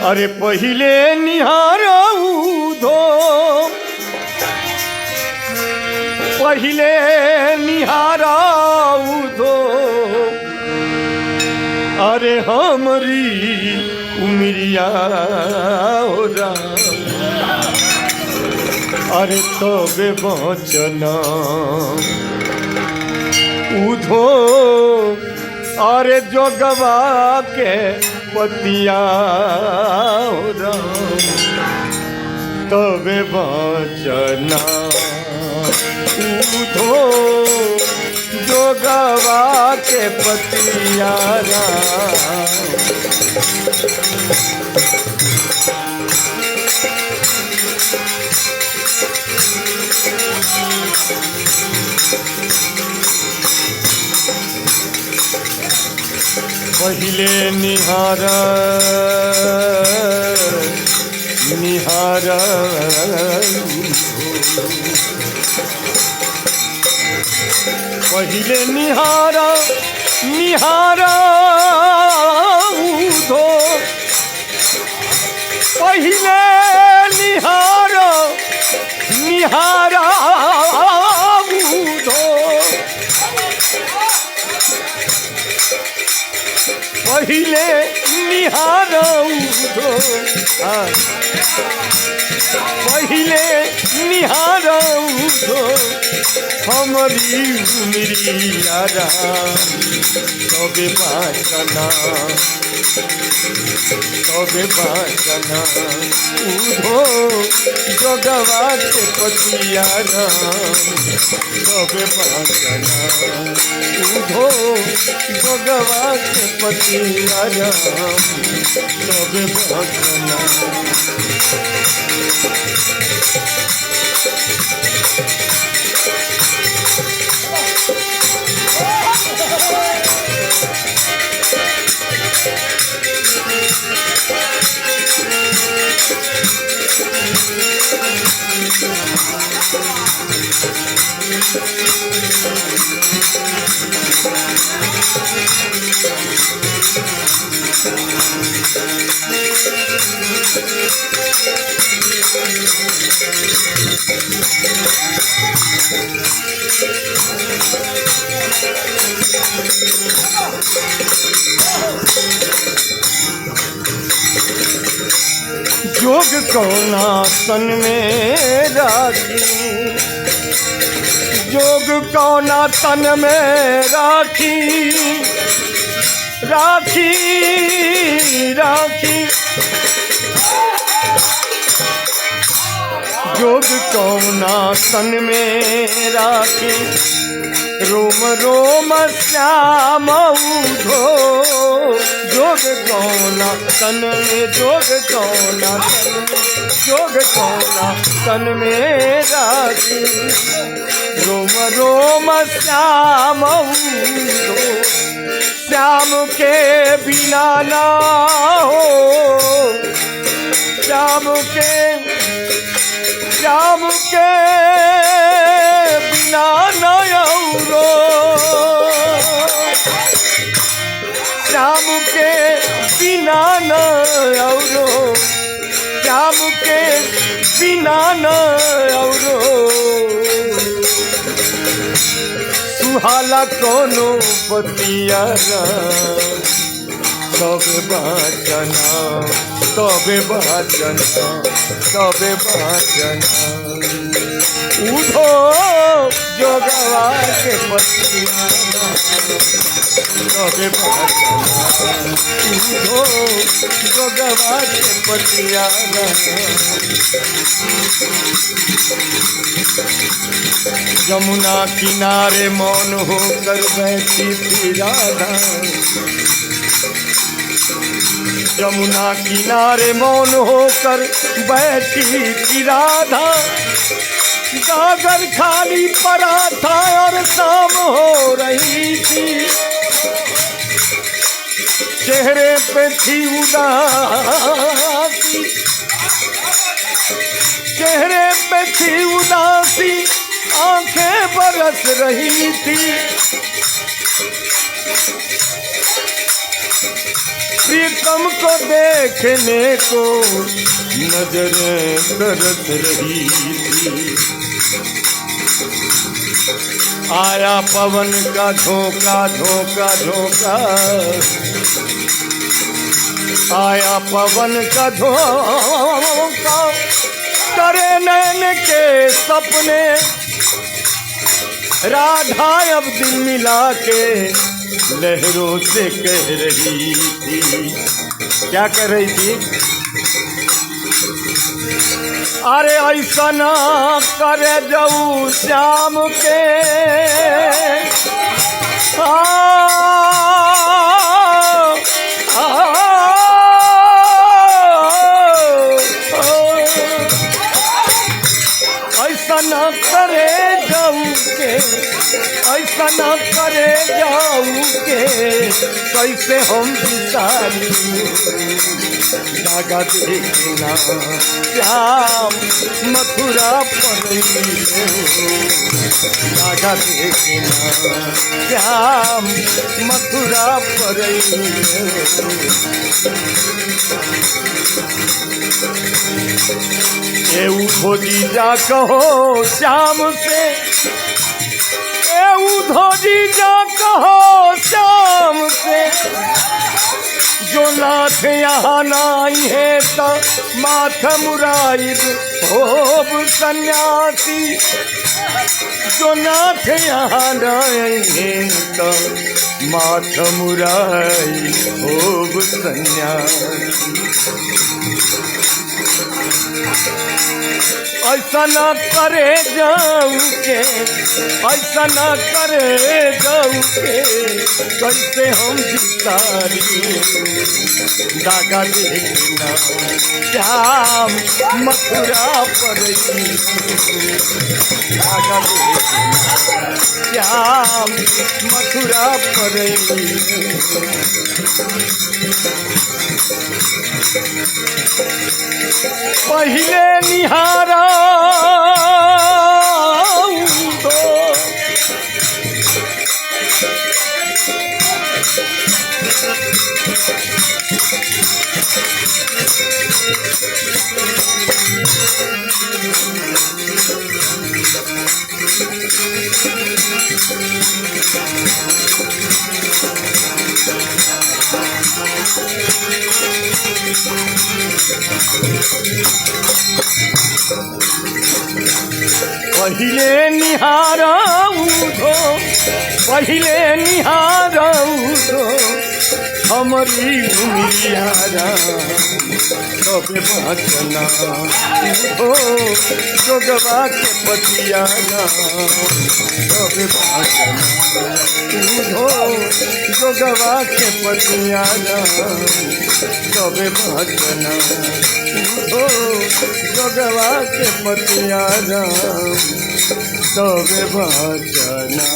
अरे पहिले निहारऊ धो पहिले निहारऊ धो अरे हमरी उमरिया हो राम अरे तबे बचना उधो अरे जोगवा के पतिया हो राम तबे बचना उधो जोगवा के पतिया राम पहिले निहार निहार पहिले निहार निहार उधो पहिले निहार निहार उधो पहिले निहार उधो पहिले निहार उधो हमरी उमरिया राम तबे बचना उधो जोगवा के पतिया राम तबे बचना उधो जोगवा के पतिया राम तबे बचना जोग कौना तन में राखी जोग कौना तन में राखी राखी राखी जोग कौना तन में राखी रोम रोम श्याम उधो जोग कौना तन में जोग कौना तन में राखी रोम रोम श्याम उधो श्याम के बिना ना हो श्याम के बिना नौरो श्याम के बिना नौरो श्याम के बिना नौरो सुहाला कोनो पतिया तबे बचना उधो जोगवा के पतिया तबे बचना उधो जोगवा के पतिया जमुना किनारे मौन होकर बैठी थी राधा यमुना किनारे मौन होकर बैठी थी राधा, गागर खाली पड़ा था और शाम हो रही थी। चेहरे पे थी उदासी, चेहरे पे थी उदासी, आंखें बरस रही थी। प्रीतम को देखने को नजरें तरस रही थी। आया पवन का झोंका झोंका झोंका, आया पवन का झोंका, करे नैन के सपने। राधा अब दिल मिला के लहरों से कह रही थी। क्या कह रही थी? अरे ऐसा ना करे जाऊ श्याम के, ऐसा ना करे जाऊ के, ऐसा ना करे जाऊ के, कैसे हम बिसारी धागा देखना श्याम मथुरा पर, धागा देखना श्याम मथुरा पर। एऊ धोजी जा कहो श्याम से, एऊ धोजी जा कहो श्याम से, जो नाथ यहाँ नाई है तो माथ मुराई होब सन्यासी। जो नाथ यहाँ नाई है तो माथ मुराई होब सन्यासी। ऐसा ना करे जाऊं के, ऐसा ना करे जाऊं के, कैसे हम बिसारी धागा देखना श्याम मथुरा पर। धागा देखना श्याम मथुरा पर। पहले निहारा पहिले निहाराऊ धो, पहिले निहाराऊ धो, हमारी उमियारा तबे बचना हो। जोगवा के पतियाना तबे बचना हो। जोगवा के पतियाना तबे बचना हो। जोगवा के पतियाना तबे बचना।